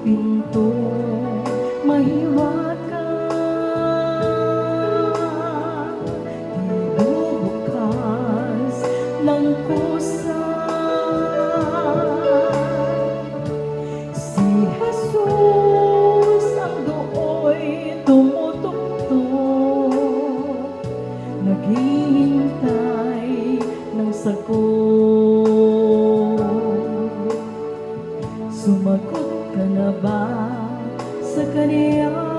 pinto, mahiwaga ibubukas ng kusa. Si Jesus ang dooy tumutugtog, naghihintay ng sagot. Sumagot ka na ba sa Kanya?